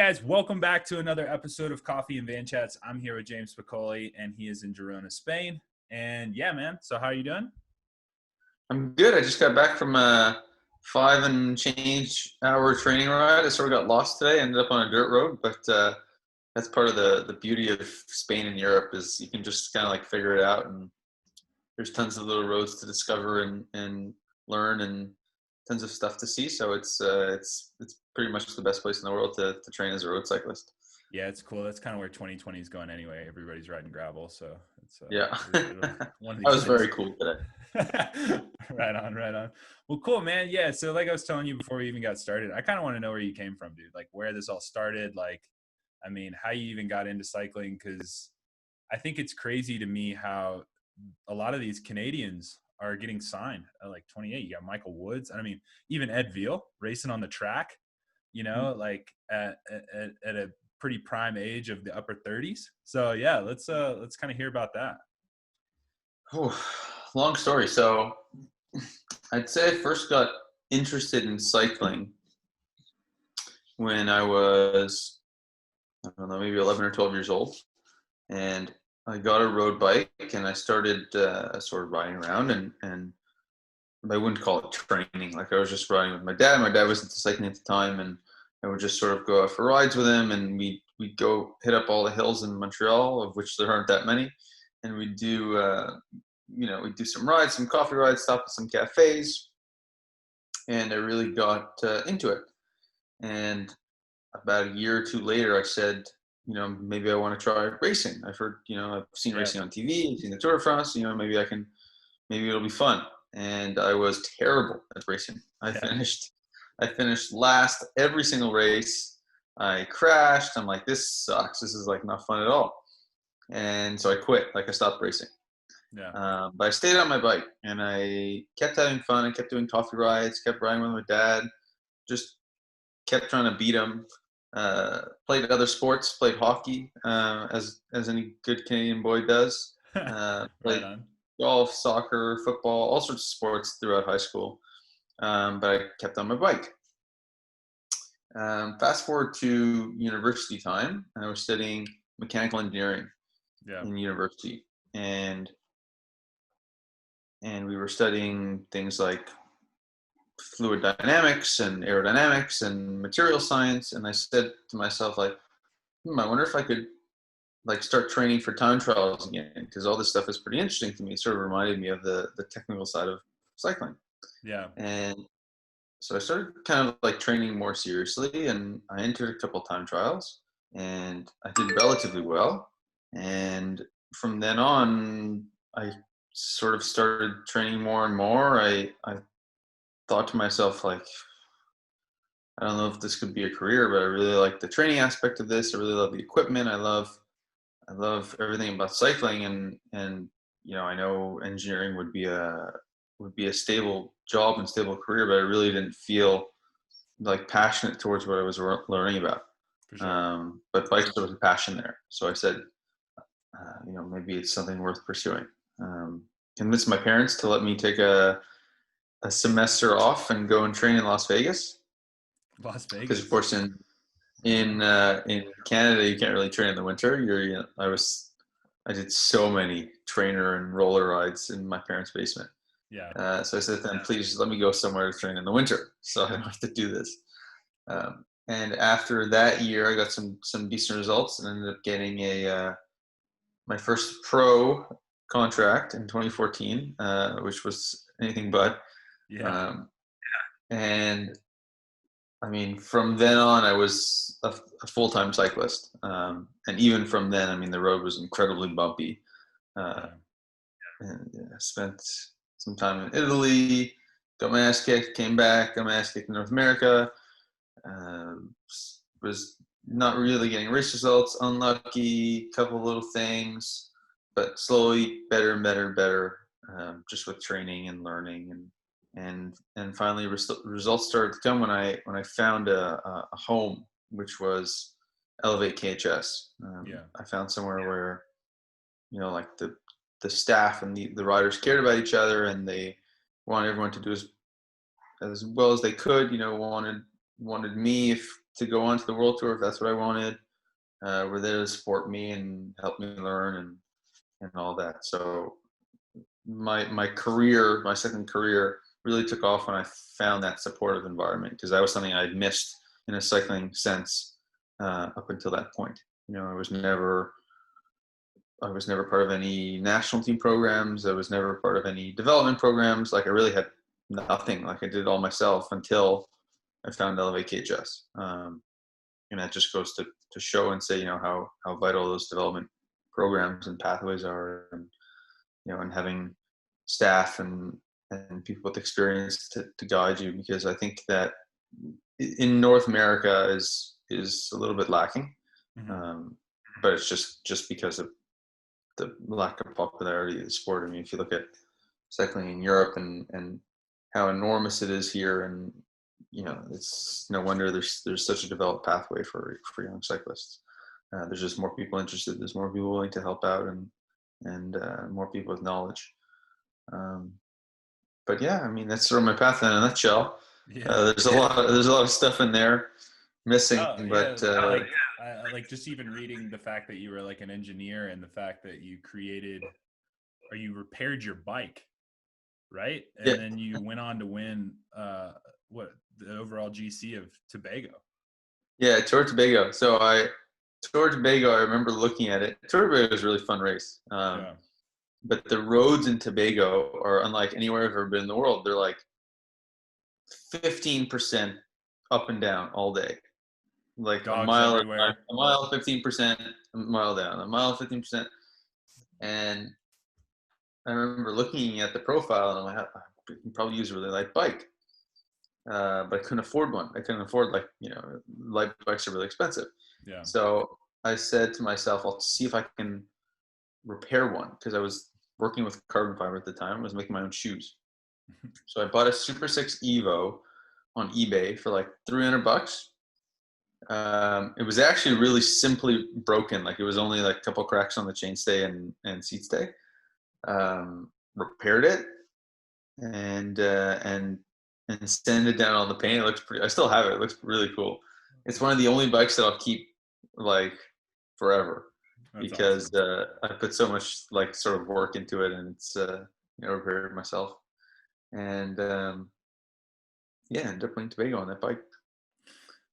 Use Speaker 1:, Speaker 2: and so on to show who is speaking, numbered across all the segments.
Speaker 1: guys, welcome back to another episode of Coffee and Van Chats. I'm here with James Piccoli, and he is in Girona, Spain. And yeah, man, so how are you doing?
Speaker 2: I'm good. I just got back from a 5 and change hour training ride. I sort of got lost today. Ended up on a dirt road, but that's part of the beauty of Spain and Europe is you can just kind of like figure it out. And there's tons of little roads to discover and learn, and tons of stuff to see. So it's pretty much the best place in the world to train as a road cyclist.
Speaker 1: Yeah, it's cool. That's kind of where 2020 is going anyway. Everybody's riding gravel, so it's
Speaker 2: Yeah,
Speaker 1: one of
Speaker 2: that
Speaker 1: these
Speaker 2: was
Speaker 1: things.
Speaker 2: very cool today.
Speaker 1: Right on. Well, cool, man. Yeah, so like I was telling you before we even got started, I kind of want to know where you came from, dude. Like where this all started. Like, I mean, how you even got into cycling, because I think it's crazy to me how a lot of these Canadians are getting signed at like 28. You got Michael Woods. I mean, even Ed Veal racing on the track, like at a pretty prime age of the upper 30s. So yeah, let's kind of hear about that.
Speaker 2: Oh, long story. So I'd say I first got interested in cycling when I was, I don't know, maybe 11 or 12 years old. And I got a road bike and I started sort of riding around, and I wouldn't call it training. Like I was just riding with my dad. My dad wasn't cycling at the time, and I would just sort of go out for rides with him, and we'd go hit up all the hills in Montreal, of which there aren't that many. And we'd do, we'd do some rides, some coffee rides, stop at some cafes. And I really got into it. And about a year or two later, I said, maybe I want to try racing. I've heard, I've seen racing on TV, I've seen the Tour de France, maybe it'll be fun. And I was terrible at racing. I finished last every single race. I crashed. I'm like, this sucks. This is like not fun at all. And so I quit. Like I stopped racing.
Speaker 1: Yeah.
Speaker 2: But I stayed on my bike and I kept having fun. I kept doing coffee rides, kept riding with my dad, just kept trying to beat him. Played other sports, played hockey, as any good Canadian boy does.
Speaker 1: Right
Speaker 2: Played
Speaker 1: on.
Speaker 2: golf, soccer, football, all sorts of sports throughout high school. But I kept on my bike. Fast forward to university time, and I was studying mechanical engineering in university, and we were studying things like fluid dynamics and aerodynamics and material science. And I said to myself, like, I wonder if I could like start training for time trials again, because all this stuff is pretty interesting to me. It sort of reminded me of the technical side of cycling.
Speaker 1: Yeah.
Speaker 2: And so I started kind of like training more seriously, and I entered a couple time trials and I did relatively well. And from then on, I sort of started training more and more. I thought to myself, like, I don't know if this could be a career, but I really like the training aspect of this. I really love the equipment. I love everything about cycling, and I know engineering would be a stable job and stable career, but I really didn't feel like passionate towards what I was learning about.
Speaker 1: For sure.
Speaker 2: But bikes, there was a passion there. So I said, maybe it's something worth pursuing. Convinced my parents to let me take a semester off and go and train in Las Vegas.
Speaker 1: Las Vegas.
Speaker 2: Because of course in Canada you can't really train in the winter. I did so many trainer and roller rides in my parents' basement.
Speaker 1: Yeah.
Speaker 2: So I said to them, please let me go somewhere to train in the winter, so I don't have to do this. And after that year, I got some decent results and ended up getting my first pro contract in 2014, which was anything but.
Speaker 1: Yeah.
Speaker 2: And I mean, from then on, I was a full-time cyclist. And even from then, I mean, the road was incredibly bumpy. And I spent some time in Italy, got my ass kicked, came back, got my ass kicked in North America. Was not really getting race results, unlucky, couple little things, but slowly better and better and better, just with training and learning, and finally results started to come when I found a home, which was Elevate KHS. I found somewhere where like the staff and the riders cared about each other, and they wanted everyone to do as well as they could. Wanted me, if to go on to the world tour if that's what I wanted. Were there to support me and help me learn and all that. So my career, my second career, really took off when I found that supportive environment, because that was something I'd missed in a cycling sense up until that point. You know, I was never part of any national team programs. I was never part of any development programs. Like, I really had nothing. Like, I did it all myself until I found Elevate KHS. And that just goes to show and say, you know, how vital those development programs and pathways are, and, you know, and having staff and people with experience to guide you, because I think that in North America is a little bit lacking.
Speaker 1: Mm-hmm.
Speaker 2: But it's just because of the lack of popularity of the sport. I mean, if you look at cycling in Europe and how enormous it is here, and, you know, it's no wonder there's such a developed pathway for young cyclists. There's just more people interested. There's more people willing to help out, and more people with knowledge. But yeah, I mean, that's sort of my path in a nutshell.
Speaker 1: Yeah.
Speaker 2: There's a lot of stuff in there missing,
Speaker 1: Oh yeah,
Speaker 2: but
Speaker 1: like just even reading the fact that you were like an engineer, and the fact that you created or you repaired your bike, right? And
Speaker 2: yeah,
Speaker 1: then you went on to win the overall GC of Tobago.
Speaker 2: yeah, Tour of Tobago. Tour of Tobago, I remember looking at it. Tour of Tobago is a really fun race.
Speaker 1: Yeah.
Speaker 2: But the roads in Tobago are unlike anywhere I've ever been in the world. They're like 15% up and down all day. Like
Speaker 1: Dogs everywhere.
Speaker 2: a mile, 15%, a mile down, a mile, 15%. And I remember looking at the profile, and I'm like, I can probably use a really light bike. But I couldn't afford one. I couldn't afford, like, you know, light bikes are really expensive.
Speaker 1: Yeah.
Speaker 2: So I said to myself, I'll see if I can repair one, because I was working with carbon fiber at the time. I was making my own shoes. So I bought a Super 6 Evo on eBay for like $300. It was actually really simply broken. Like, it was only like a couple cracks on the chainstay and seat stay. Repaired it and sanded down all the paint. It looks pretty. I still have it. It looks really cool. It's one of the only bikes that I'll keep like forever.
Speaker 1: That's
Speaker 2: Because
Speaker 1: awesome.
Speaker 2: I put so much like sort of work into it, and it's you know, repaired myself. And yeah, ended up playing Tobago on that bike.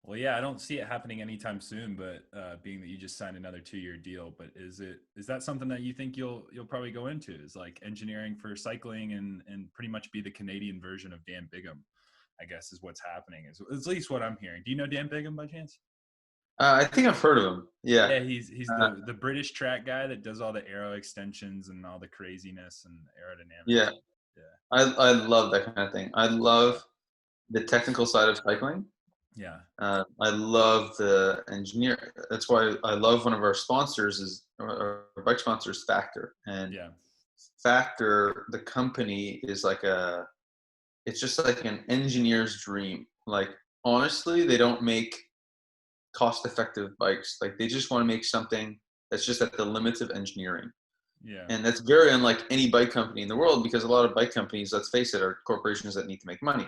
Speaker 1: Well, yeah, I don't see it happening anytime soon, but being that you just signed another 2-year deal, but is that something that you think you'll probably go into, is like engineering for cycling and pretty much be the Canadian version of Dan Bigham, I guess, is what's happening, is at least what I'm hearing. Do you know Dan Bigham by chance?
Speaker 2: I think I've heard of him. Yeah.
Speaker 1: Yeah, he's the British track guy that does all the aero extensions and all the craziness and aerodynamics.
Speaker 2: Yeah.
Speaker 1: Yeah.
Speaker 2: I love that kind of thing. I love the technical side of cycling.
Speaker 1: Yeah.
Speaker 2: I love the engineer. That's why I love one of our sponsors is our bike sponsors, Factor. And
Speaker 1: Yeah.
Speaker 2: Factor, the company, is like it's just like an engineer's dream. Like, honestly, they don't make cost-effective bikes. Like, they just want to make something that's just at the limits of engineering.
Speaker 1: Yeah.
Speaker 2: And that's very unlike any bike company in the world, because a lot of bike companies, let's face it, are corporations that need to make money.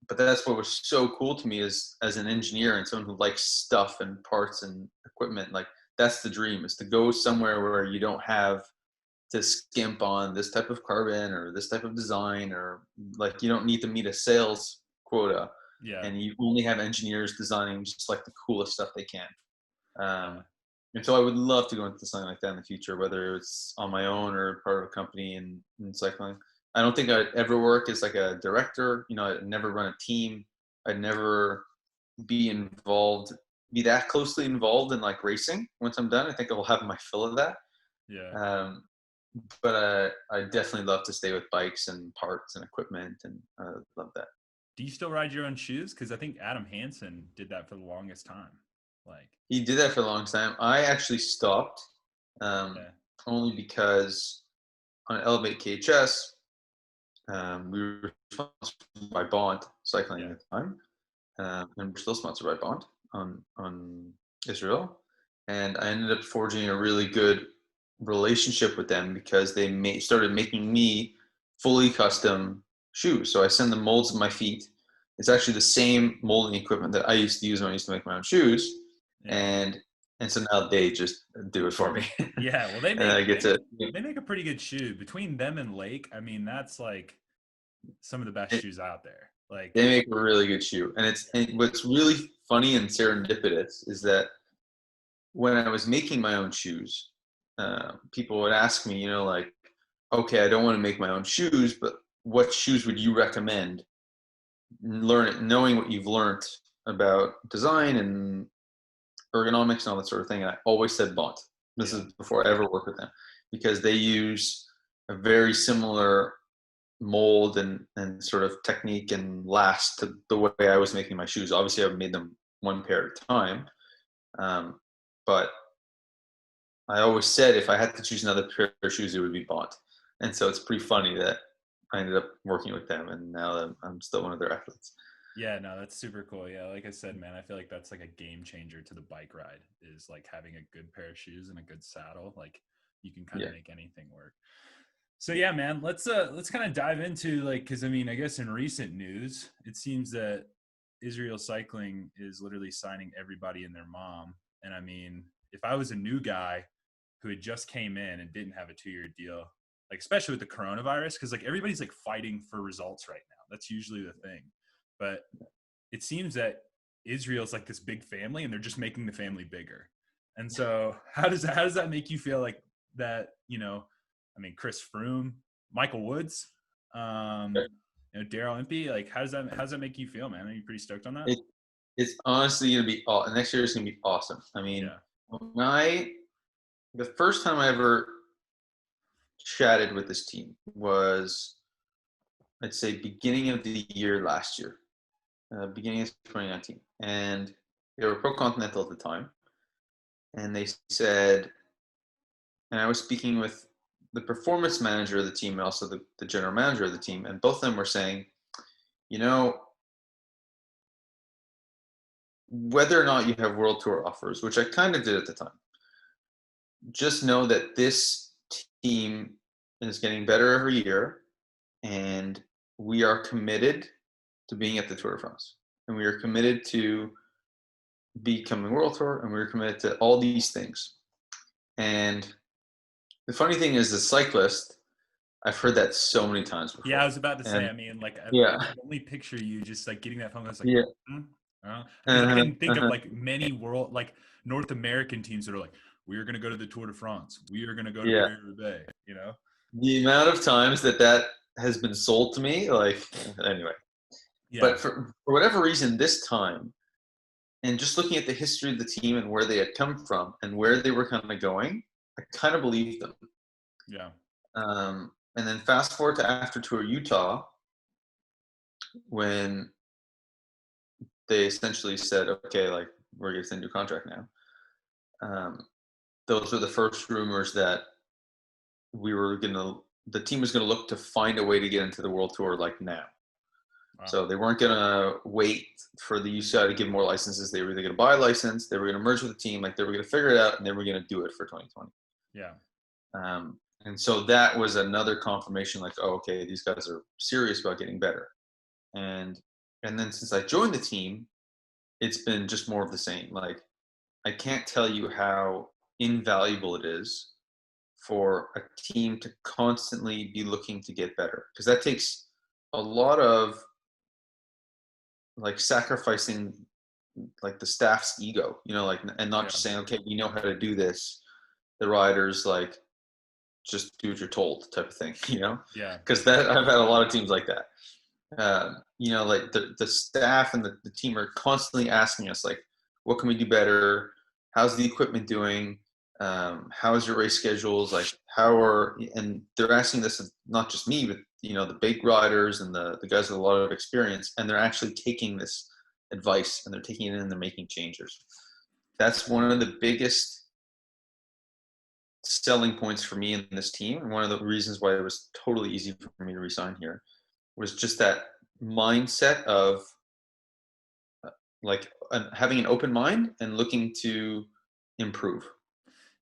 Speaker 2: But that's what was so cool to me as an engineer and someone who likes stuff and parts and equipment. Like, that's the dream, is to go somewhere where you don't have to skimp on this type of carbon or this type of design, or like, you don't need to meet a sales quota,
Speaker 1: Yeah.
Speaker 2: and you only have engineers designing just like the coolest stuff they can.
Speaker 1: Yeah.
Speaker 2: And so I would love to go into something like that in the future, whether it's on my own or part of a company in cycling. I don't think I'd ever work as like a director. You know, I'd never run a team. I'd never be that closely involved in like racing. Once I'm done, I think I will have my fill of that.
Speaker 1: Yeah.
Speaker 2: But I definitely love to stay with bikes and parts and equipment, and I love that.
Speaker 1: Do you still ride your own shoes? Because I think Adam Hansen did that for the longest time. Like,
Speaker 2: He did that for a long time. I actually stopped,
Speaker 1: yeah.
Speaker 2: only because on Elevate KHS, we were sponsored by Bond Cycling
Speaker 1: Yeah.
Speaker 2: at the time, and we're still sponsored by Bond on Israel. And I ended up forging a really good relationship with them, because they started making me fully custom shoes. So I send them molds of my feet, it's actually the same molding equipment that I used to use when I used to make my own shoes.
Speaker 1: Yeah.
Speaker 2: And so now they just do it for me.
Speaker 1: Yeah, well, they
Speaker 2: And
Speaker 1: make
Speaker 2: I get to,
Speaker 1: they make a pretty good shoe. Between them and Lake, I mean, that's like some of the best shoes out there. Like,
Speaker 2: they make a really good shoe. And what's really funny and serendipitous is that when I was making my own shoes, people would ask me, like, okay, I don't want to make my own shoes, but what shoes would you recommend? Knowing what you've learned about design and ergonomics and all that sort of thing. And I always said Bont. This is before I ever worked with them, because they use a very similar mold and sort of technique and last to the way I was making my shoes. Obviously, I've made them one pair at a time. But I always said if I had to choose another pair of shoes, it would be Bont. And so it's pretty funny that I ended up working with them, and now I'm still one of their athletes.
Speaker 1: yeah, no, that's super cool. Yeah, like I said, man, I feel like that's like a game changer to the bike ride, is like having a good pair of shoes and a good saddle. Like, you can kind of make anything work. So yeah, man, let's kind of dive into, like, because I mean, I guess in recent news, it seems that Israel Cycling is literally signing everybody and their mom. And I mean, if I was a new guy who had just came in and didn't have a 2-year deal, like, especially with the coronavirus, because like everybody's like fighting for results right now. That's usually the thing. But it seems that Israel's like this big family, and they're just making the family bigger. And so how does that make you feel, like that, I mean, Chris Froome, Michael Woods, Daryl Impey, like, how does that make you feel, man? Are you pretty stoked on that?
Speaker 2: It's honestly going to be next year is going to be awesome. I mean, the first time I ever chatted with this team was, I'd say, beginning of the year last year, beginning of 2019, and they were Pro Continental at the time, and they said, and I was speaking with the performance manager of the team and also the general manager of the team, and both of them were saying, whether or not you have World Tour offers, which I kind of did at the time, just know that this team is getting better every year, and we are committed to being at the Tour de France, and we are committed to becoming World Tour, and we're committed to all these things. And the funny thing is, as a cyclist, I've heard that so many times before.
Speaker 1: Yeah, I was about to say, I mean, like, I can only picture you just like getting that phone. I was like, because I can think of like many North American teams that are like, we are going to go to the Tour de France. We are going to go to Paris-Roubaix,
Speaker 2: The amount of times that has been sold to me, like, anyway. Yeah. But for whatever reason, this time, and just looking at the history of the team and where they had come from and where they were kind of going, I kind of believed them.
Speaker 1: Yeah.
Speaker 2: And then fast forward to after Tour Utah, when they essentially said, okay, like, we're going to extend your contract now. Those were the first rumors that the team was going to look to find a way to get into the World Tour, like, now. Wow. So they weren't going to wait for the UCI to give more licenses. They were either going to buy a license, they were going to merge with the team, like, they were going to figure it out, and they were going to do it for 2020.
Speaker 1: Yeah.
Speaker 2: And so that was another confirmation, like, oh, okay, these guys are serious about getting better. And then since I joined the team, it's been just more of the same. Like, I can't tell you how invaluable it is for a team to constantly be looking to get better, because that takes a lot of, like, sacrificing, like, the staff's ego, like, and not just saying, okay, we know how to do this. The riders, like, just do what you're told type of thing,
Speaker 1: Yeah.
Speaker 2: Because I've had a lot of teams like that. Like, the staff and the team are constantly asking us, like, what can we do better? How's the equipment doing? How's your race schedules? Like, and they're asking this of not just me, but, the big riders and the guys with a lot of experience, and they're actually taking this advice and they're taking it in and they're making changes. That's one of the biggest selling points for me in this team. And one of the reasons why it was totally easy for me to resign here was just that mindset of, like, having an open mind and looking to improve.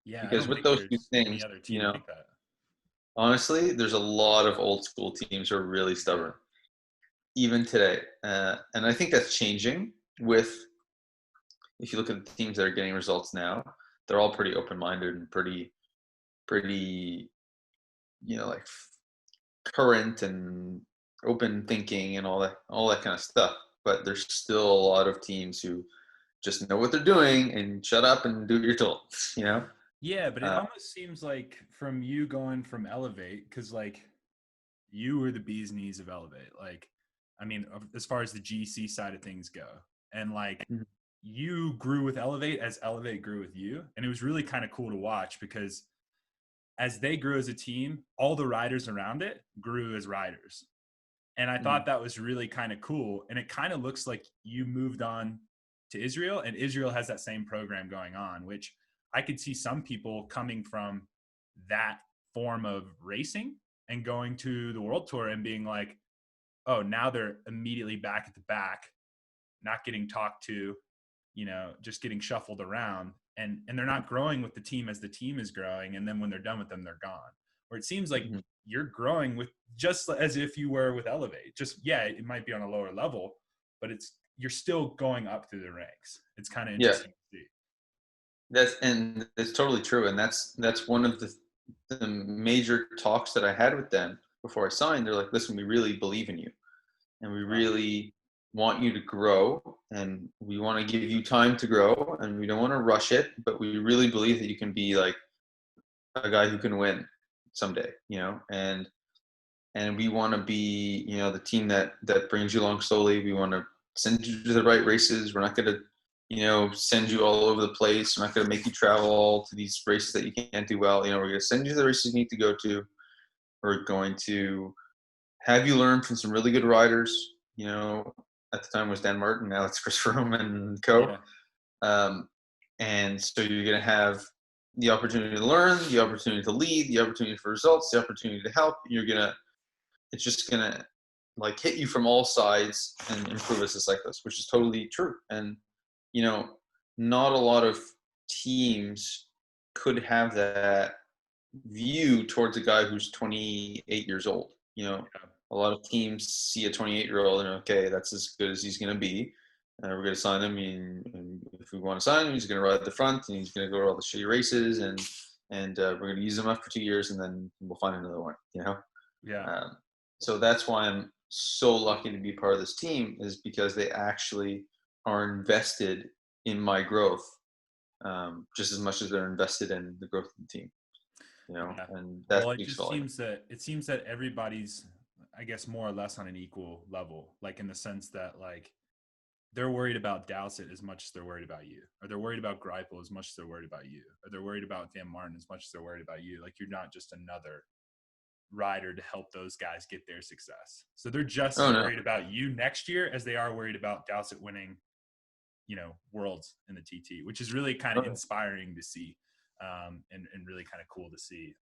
Speaker 1: Yeah.
Speaker 2: Because with those two things,
Speaker 1: like that.
Speaker 2: Honestly, there's a lot of old school teams who are really stubborn. even today. And I think that's changing with, if you look at the teams that are getting results now, they're all pretty open-minded and pretty, like current and open thinking and all that kind of stuff. But there's still a lot of teams who just know what they're doing and shut up and do what you're told,
Speaker 1: Yeah, but it almost seems like from you going from Elevate, because like you were the bee's knees of Elevate. Like, I mean, as far as the GC side of things go, and like
Speaker 2: Mhm.
Speaker 1: you grew with Elevate as Elevate grew with you. And it was really kind of cool to watch because as they grew as a team, all the riders around it grew as riders. And I thought that was really kind of cool. And it kind of looks like you moved on to Israel, and Israel has that same program going on, which I could see some people coming from that form of racing and going to the World Tour and being like, oh, now they're immediately back at the back, not getting talked to, just getting shuffled around. And they're not growing with the team as the team is growing. And then when they're done with them, they're gone. Or it seems like you're growing with just as if you were with Elevate. Just, yeah, it might be on a lower level, but you're still going up through the ranks. It's kind of
Speaker 2: Yeah,
Speaker 1: interesting to see.
Speaker 2: that's totally true. And that's one of the major talks that I had with them before I signed. They're like, listen, we really believe in you, and we
Speaker 1: Wow.
Speaker 2: really want you to grow, and we want to give you time to grow, and we don't want to rush it, but we really believe that you can be like a guy who can win someday, and we want to be, the team that brings you along slowly. We want to send you to the right races. We're not going to, send you all over the place. We're not going to make you travel to these races that you can't do well. We're going to send you to the races you need to go to. We're going to have you learn from some really good riders. At the time it was Dan Martin, now it's Chris Froome and co.
Speaker 1: Yeah.
Speaker 2: And so you're going to have the opportunity to learn, the opportunity to lead, the opportunity for results, the opportunity to help. It's just going to like hit you from all sides and improve as a cyclist, which is totally true. And, not a lot of teams could have that view towards a guy who's 28 years old. A lot of teams see a 28-year-old and okay, that's as good as he's going to be. We're going to sign him, and if we want to sign him, he's going to ride at the front, and he's going to go to all the shitty races, and we're going to use him up for 2 years, and then we'll find another one.
Speaker 1: Yeah.
Speaker 2: So that's why I'm so lucky to be part of this team, is because they actually are invested in my growth, just as much as they're invested in the growth of the team.
Speaker 1: Yeah.
Speaker 2: And that
Speaker 1: Well, it
Speaker 2: speaks
Speaker 1: just
Speaker 2: volumes.
Speaker 1: seems that everybody's, I guess, more or less on an equal level, like in the sense that like they're worried about Dowsett as much as they're worried about you, or they're worried about Greipel as much as they're worried about you, or they're worried about Dan Martin as much as they're worried about you. Like you're not just another rider to help those guys get their success. So they're just
Speaker 2: Oh
Speaker 1: as
Speaker 2: no.
Speaker 1: worried about you next year as they are worried about Dowsett winning, worlds in the TT, which is really kind of inspiring to see, and really kind of cool to see.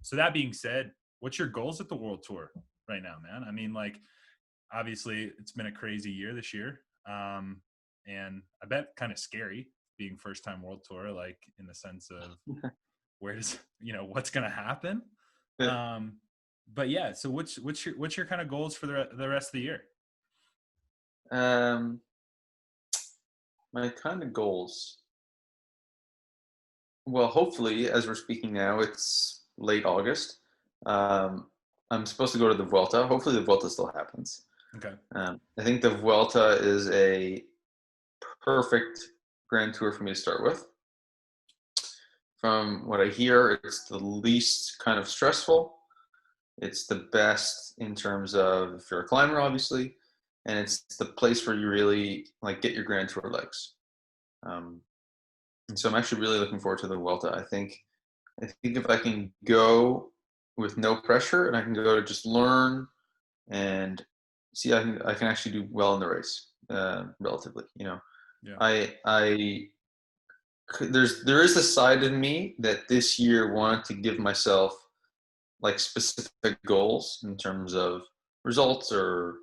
Speaker 1: So that being said, what's your goals at the World Tour right now, man? I mean, like, obviously it's been a crazy year this year. And I bet kind of scary being first time World Tour, like in the sense of where does, what's going to happen. But yeah, so what's your kind of goals for the rest of the year?
Speaker 2: My kind of goals. Well, hopefully, as we're speaking now, it's late August. I'm supposed to go to the Vuelta. Hopefully, the Vuelta still happens.
Speaker 1: Okay.
Speaker 2: I think the Vuelta is a perfect Grand Tour for me to start with. From what I hear, it's the least kind of stressful. It's the best in terms of if you're a climber, obviously, and it's the place where you really like get your Grand Tour legs. And so I'm actually really looking forward to the Vuelta. I think if I can go with no pressure and I can go to just learn and see, I can actually do well in the race, relatively.
Speaker 1: Yeah.
Speaker 2: There is a side of me that this year wanted to give myself like specific goals in terms of results or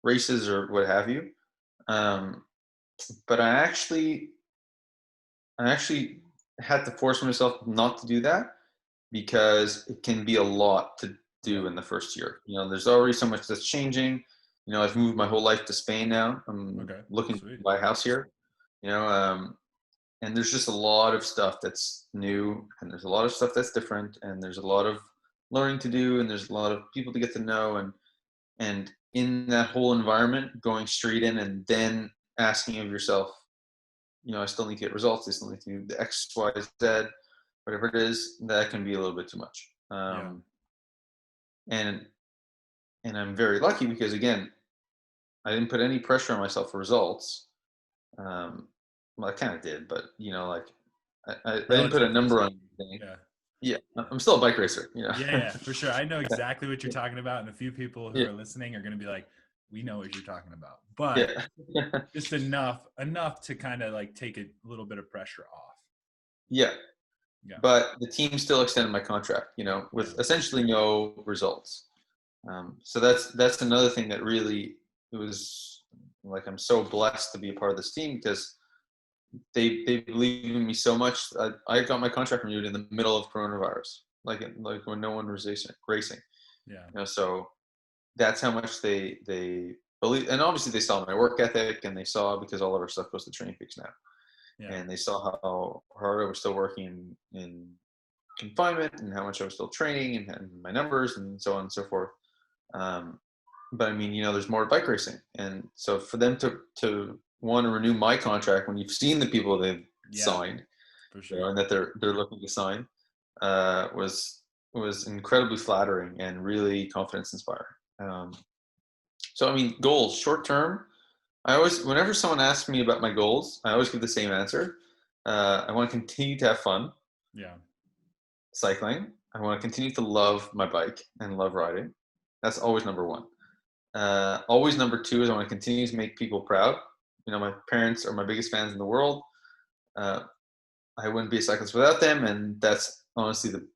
Speaker 2: races or what have you. But I actually had to force myself not to do that because it can be a lot to do in the first year. There's already so much that's changing. I've moved my whole life to Spain now. I'm
Speaker 1: Okay.
Speaker 2: looking to
Speaker 1: Sweet.
Speaker 2: buy a house here, and there's just a lot of stuff that's new, and there's a lot of stuff that's different, and there's a lot of learning to do, and there's a lot of people to get to know, and in that whole environment, going straight in and then asking of yourself, I still need to get results. I still need to do the X, Y, Z, whatever it is. That can be a little bit too much.
Speaker 1: Yeah.
Speaker 2: And I'm very lucky because, again, I didn't put any pressure on myself for results. Well, I kind of did, but like I didn't put a
Speaker 1: Relatively.
Speaker 2: number on anything.
Speaker 1: Yeah.
Speaker 2: Yeah, I'm still a bike racer.
Speaker 1: Yeah, yeah, for sure. I know exactly what you're talking about, and a few people who
Speaker 2: Yeah,
Speaker 1: are listening are going to be like, "We know what you're talking about," but
Speaker 2: yeah,
Speaker 1: just enough to kind of like take a little bit of pressure off.
Speaker 2: yeah.
Speaker 1: Yeah,
Speaker 2: But the team still extended my contract,
Speaker 1: yeah,
Speaker 2: with essentially no results. So that's another thing that really, it was like, I'm so blessed to be a part of this team because they believe in me so much. I got my contract renewed in the middle of coronavirus, like when no one was racing.
Speaker 1: yeah,
Speaker 2: So that's how much they believe, and obviously they saw my work ethic, and they saw, because all of our stuff goes to Training Peaks now,
Speaker 1: yeah,
Speaker 2: and they saw how hard I was still working in confinement, and how much I was still training, and my numbers, and so on and so forth. Um, but I mean, there's more to bike racing, and so for them to want to renew my contract when you've seen the people they've
Speaker 1: yeah,
Speaker 2: signed,
Speaker 1: for sure.
Speaker 2: and that they're looking to sign, was incredibly flattering and really confidence inspiring. So I mean, goals short term. Whenever someone asks me about my goals, I always give the same answer. I want to continue to have fun
Speaker 1: Yeah,
Speaker 2: cycling. I want to continue to love my bike and love riding. That's always number one. Always number two is I want to continue to make people proud. My parents are my biggest fans in the world. Uh, I wouldn't be a cyclist without them, and that's honestly the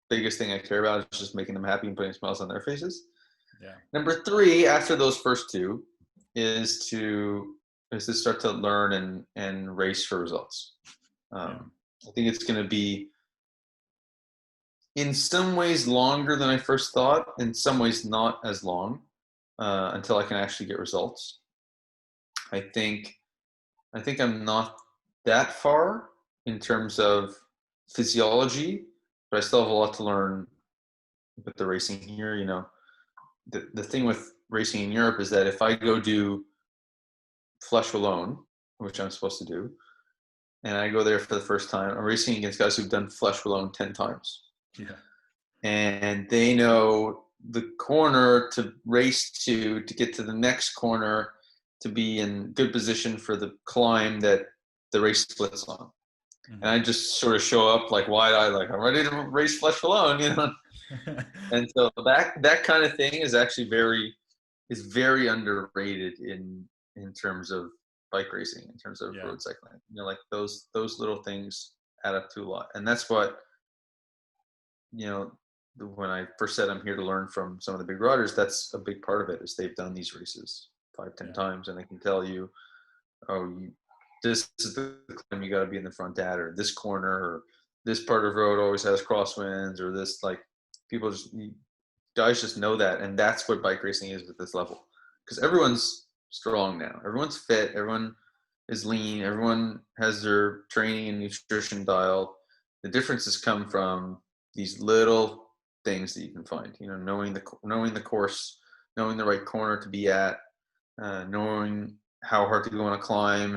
Speaker 2: biggest thing I care about, is just making them happy and putting smiles on their faces.
Speaker 1: yeah,
Speaker 2: Number three, after those first two, is to start to learn and race for results.
Speaker 1: yeah,
Speaker 2: I think it's going to be, in some ways, longer than I first thought. In some ways, not as long, until I can actually get results. I think I'm not that far in terms of physiology, but I still have a lot to learn with the racing here. The thing with racing in Europe is that if I go do Flesh alone, which I'm supposed to do, and I go there for the first time, I'm racing against guys who've done Flesh alone 10 times.
Speaker 1: yeah,
Speaker 2: And they know the corner to race to get to the next corner, to be in good position for the climb that the race splits on. And
Speaker 1: hmm
Speaker 2: I just sort of show up like wide-eyed, like I'm ready to race Flesh alone. And so that kind of thing is actually very underrated in terms of bike racing, in terms of
Speaker 1: yeah,
Speaker 2: road cycling. Like those little things add up to a lot. And that's what, when I first said I'm here to learn from some of the big riders, that's a big part of it, is they've done these races 5-10
Speaker 1: yeah,
Speaker 2: times, and they can tell you, oh, this is the climb you got to be in the front at, or this corner, or this part of road always has crosswinds, or this, like, guys just know that. And that's what bike racing is at this level, because everyone's strong now, everyone's fit, everyone is lean, everyone has their training and nutrition dialed. The differences come from these little things that you can find, knowing the course, knowing the right corner to be at, knowing how hard to go on a climb,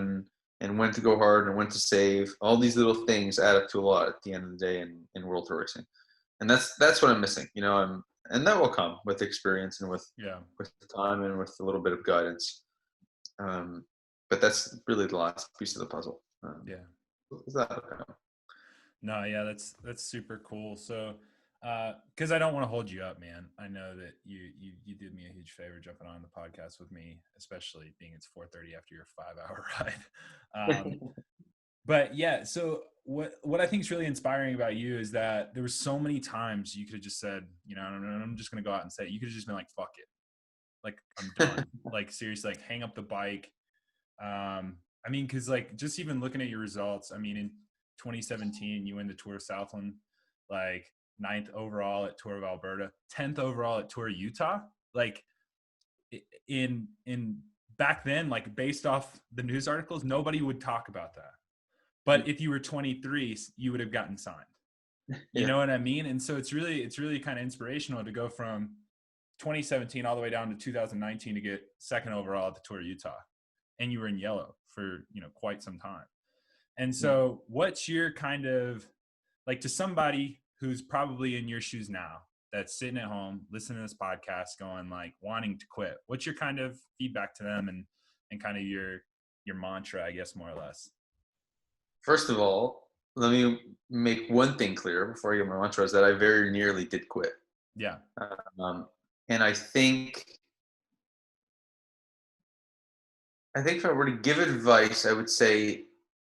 Speaker 2: and when to go hard and when to save. All these little things add up to a lot at the end of the day in world tour racing. And that's what I'm missing. And that will come with experience, and with
Speaker 1: yeah,
Speaker 2: time, and with a little bit of guidance. But that's really the last piece of the puzzle.
Speaker 1: yeah.
Speaker 2: Is that okay?
Speaker 1: No, yeah, that's super cool. So, because I don't want to hold you up, man. I know that you did me a huge favor jumping on the podcast with me, especially being it's 4:30 after your 5-hour ride. But yeah, so what I think is really inspiring about you is that there were so many times you could have just said, I'm just gonna go out and say it. You could have just been like, fuck it, like I'm done. Like seriously, like hang up the bike. I mean, because like just even looking at your results, I mean, in 2017 you win the Tour of Southland, like 9th overall at Tour of Alberta, 10th overall at Tour of Utah. Like in back then, like based off the news articles, nobody would talk about that. But if you were 23, you would have gotten signed. You know what I mean? And so it's really kind of inspirational to go from 2017 all the way down to 2019 to get second overall at the Tour of Utah. And you were in yellow for, quite some time. And so what's your kind of, like, to somebody who's probably in your shoes now, that's sitting at home, listening to this podcast, going like wanting to quit, what's your kind of feedback to them and kind of your mantra, I guess, more or less?
Speaker 2: First of all, let me make one thing clear before I get my mantra, is that I very nearly did quit.
Speaker 1: Yeah.
Speaker 2: And I think if I were to give advice, I would say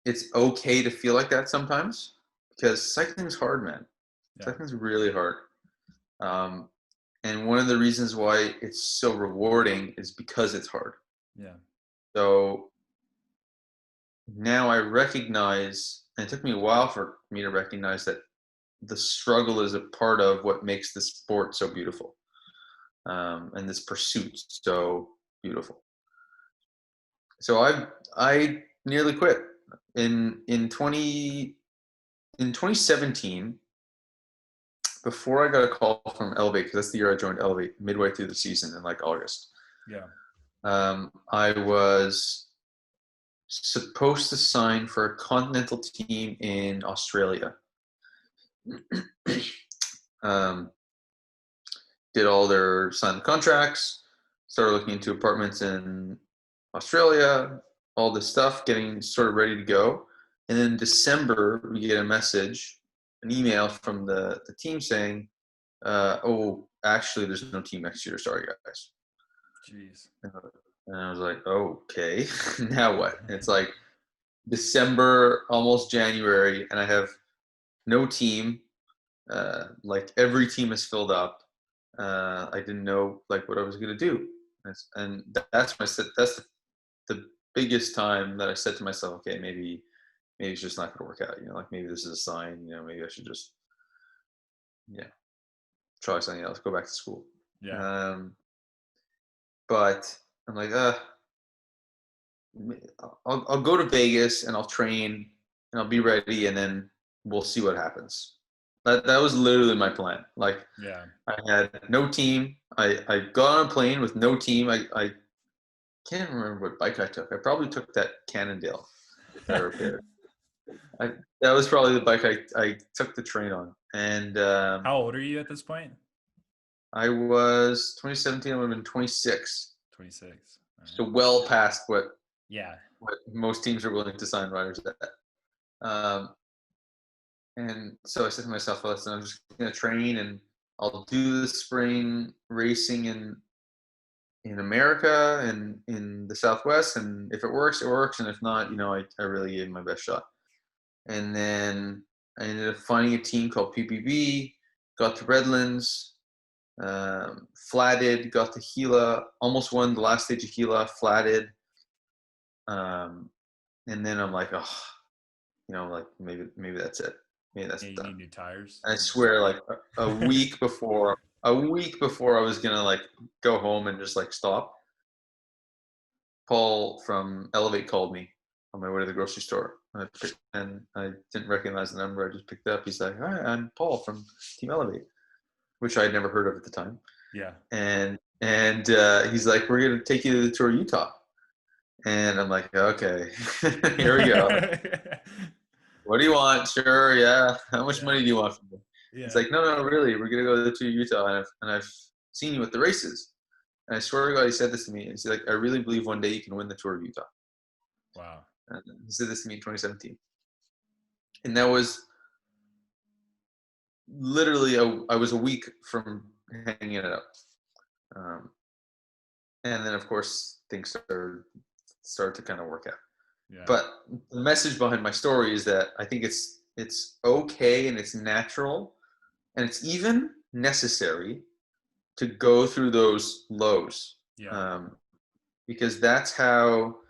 Speaker 2: it's okay to feel like that sometimes, because cycling's hard, man. Yeah. Cycling's really hard. And one of the reasons why it's so rewarding is because it's hard.
Speaker 1: Yeah.
Speaker 2: So now I recognize, and it took me a while for me to recognize, that the struggle is a part of what makes the sport so beautiful, and this pursuit so beautiful. So I nearly quit in 2017. Before I got a call from Elevate, because that's the year I joined Elevate, midway through the season in like August.
Speaker 1: Yeah.
Speaker 2: I was supposed to sign for a continental team in Australia. Did all their signed contracts, started looking into apartments in Australia, all this stuff, getting sort of ready to go. And then in December, we get a message, an email from the team saying, oh, actually, there's no team next year. Sorry, guys.
Speaker 1: Jeez.
Speaker 2: And I was like, okay, now what? And it's like December, almost January, and I have no team. Like every team is filled up. I didn't know like what I was going to do. And that's when I said, that's the biggest time that I said to myself, okay, maybe it's just not going to work out. Like maybe this is a sign, maybe I should just, try something else, go back to school.
Speaker 1: Yeah.
Speaker 2: But I'm like, I'll go to Vegas and I'll train and I'll be ready, and then we'll see what happens. That was literally my plan. Like,
Speaker 1: yeah,
Speaker 2: I had no team. I got on a plane with no team. I can't remember what bike I took. I probably took that Cannondale that I repaired. That was probably the bike I took the train on. And
Speaker 1: how old are you at this point?
Speaker 2: I was 2017. I would have been 26.
Speaker 1: 26. Right.
Speaker 2: So well past what most teams are willing to sign riders at. And so I said to myself, well, listen, I'm just going to train and I'll do the spring racing in America and in the Southwest. And if it works, it works. And if not, I really gave my best shot. And then I ended up finding a team called PPB, got to Redlands, flatted, got to Gila, almost won the last stage of Gila, flatted. And then I'm like, like maybe that's it. Maybe that's
Speaker 1: you
Speaker 2: done.
Speaker 1: Need new tires.
Speaker 2: I swear, like a week before I was gonna like go home and just like stop, Paul from Elevate called me on my way to the grocery store, and I didn't recognize the number. I just picked it up. He's like, "Hi, I'm Paul from Team Elevate," which I had never heard of at the time.
Speaker 1: Yeah.
Speaker 2: And he's like, "We're gonna take you to the Tour of Utah," and I'm like, "Okay, here we go." What do you want? Sure, yeah. How much money do you want from me? Yeah. It's like, no, really. We're gonna go to the Tour of Utah, and I've seen you at the races. And I swear to God, he said this to me. He's like, I really believe one day you can win the Tour of Utah.
Speaker 1: Wow.
Speaker 2: And he said this to me in 2017. And that was literally, I was a week from hanging it up. And then, of course, things started to kind of work out. Yeah. But the message behind my story is that I think it's okay and it's natural and it's even necessary to go through those lows. Yeah. Because that's how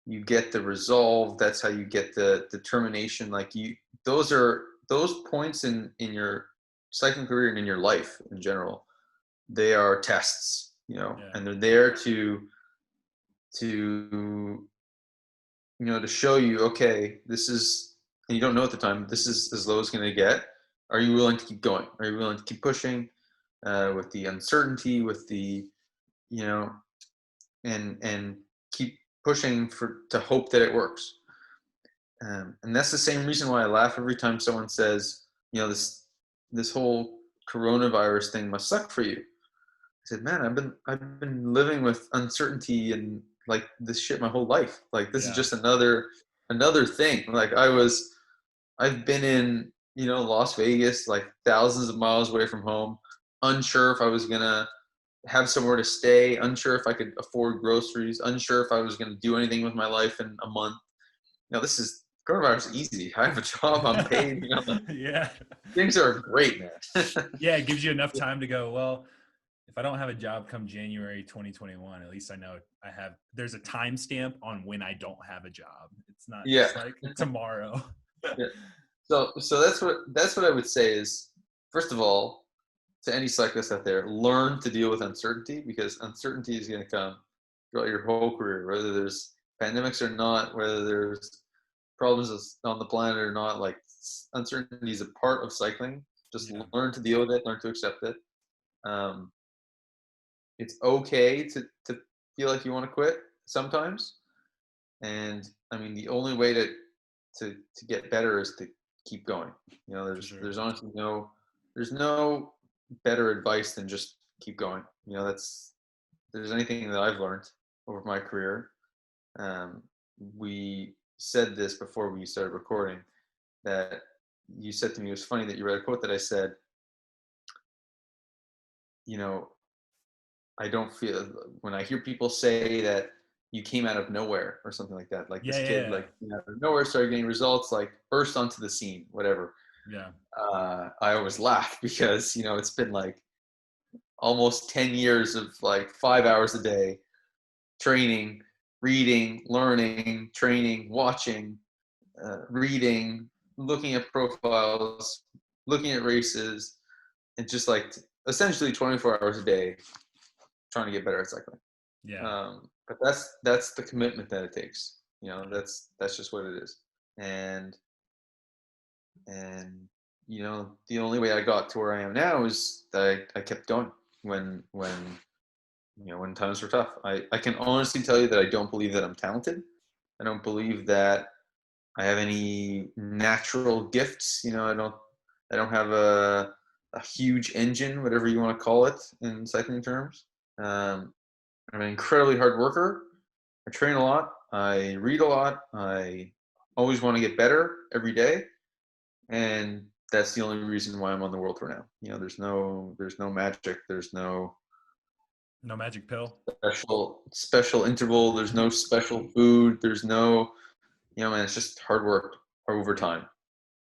Speaker 2: you get the resolve. That's how you get the determination. Like those points in your cycling career and in your life in general, they are tests. and they're there to to show you, okay, this is, and you don't know at the time, this is as low as it's going to get. Are you willing to keep going? Are you willing to keep pushing with the uncertainty, with the, and keep pushing to hope that it works? And that's the same reason why I laugh every time someone says, this whole coronavirus thing must suck for you. I said, man, I've been living with uncertainty and like this shit my whole life. Like this is just another thing. Like I've been in, Las Vegas, like thousands of miles away from home, unsure if I was gonna have somewhere to stay, unsure if I could afford groceries, unsure if I was gonna do anything with my life in a month. This is coronavirus is easy. I have a job, I'm paid,
Speaker 1: Yeah.
Speaker 2: Things are great, man.
Speaker 1: Yeah, it gives you enough time to go, well, if I don't have a job come January 2021, at least I know there's a timestamp on when I don't have a job. It's not just like tomorrow.
Speaker 2: Yeah. So that's what I would say is, first of all, to any cyclist out there, learn to deal with uncertainty, because uncertainty is going to come throughout your whole career, whether there's pandemics or not, whether there's problems on the planet or not. Like, uncertainty is a part of cycling. Just learn to deal with it, learn to accept it. It's okay to feel like you want to quit sometimes. And I mean, the only way to get better is to keep going. There's honestly there's no better advice than just keep going. There's anything that I've learned over my career. We said this before we started recording, that you said to me, it was funny that you read a quote that I said, I don't feel, when I hear people say that you came out of nowhere or something like that, like this kid, like out of nowhere started getting results, like burst onto the scene, whatever.
Speaker 1: Yeah.
Speaker 2: I always laugh because, it's been like almost 10 years of like 5 hours a day, training, reading, learning, training, watching, reading, looking at profiles, looking at races, and just like essentially 24 hours a day trying to get better at cycling. But that's the commitment that it takes. That's just what it is. And the only way I got to where I am now is that I kept going when times were tough. I can honestly tell you that I don't believe that I'm talented. I don't believe that I have any natural gifts. I don't have a huge engine, whatever you want to call it in cycling terms. I'm an incredibly hard worker. I train a lot. I read a lot. I always want to get better every day. And that's the only reason why I'm on the World Tour now. There's no magic. There's no
Speaker 1: magic pill.
Speaker 2: Special interval. There's no special food. There's no, man, it's just hard work over time.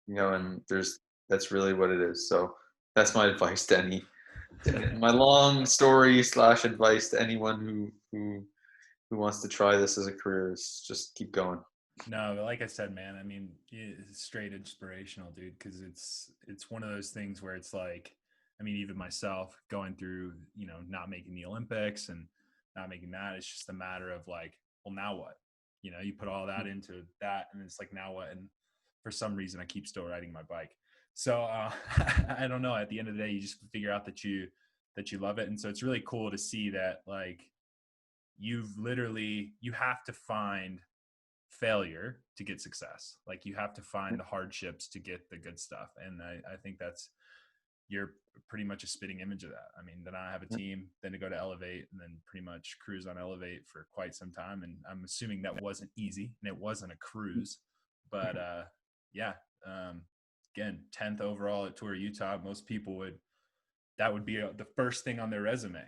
Speaker 2: And that's really what it is. So that's my advice to my long story / advice to anyone who wants to try this as a career is just keep going.
Speaker 1: No, like I said, man, I mean, it's straight inspirational, dude, because it's one of those things where it's like, I mean, even myself going through, not making the Olympics and not making that, it's just a matter of like, well, now what? You put all that into that and it's like, now what? And for some reason I keep still riding my bike. So I don't know, at the end of the day, you just figure out that you love it. And so it's really cool to see that, like, you have to find failure to get success. Like, you have to find the hardships to get the good stuff. And I think you're pretty much a spitting image of that. I mean, then I have a team, then to go to Elevate, and then pretty much cruise on Elevate for quite some time. And I'm assuming that wasn't easy and it wasn't a cruise, but again, 10th overall at Tour of Utah. Most people that would be the first thing on their resume.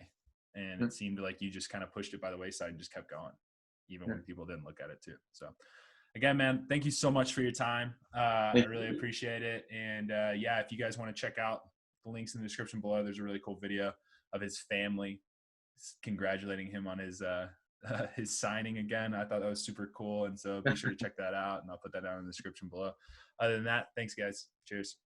Speaker 1: And it seemed like you just kind of pushed it by the wayside and just kept going, even when people didn't look at it too. So again, man, thank you so much for your time. I really appreciate it. And if you guys want to check out the links in the description below, there's a really cool video of his family congratulating him on his signing again. I thought that was super cool. And so be sure to check that out, and I'll put that down in the description below. Other than that, thanks guys. Cheers.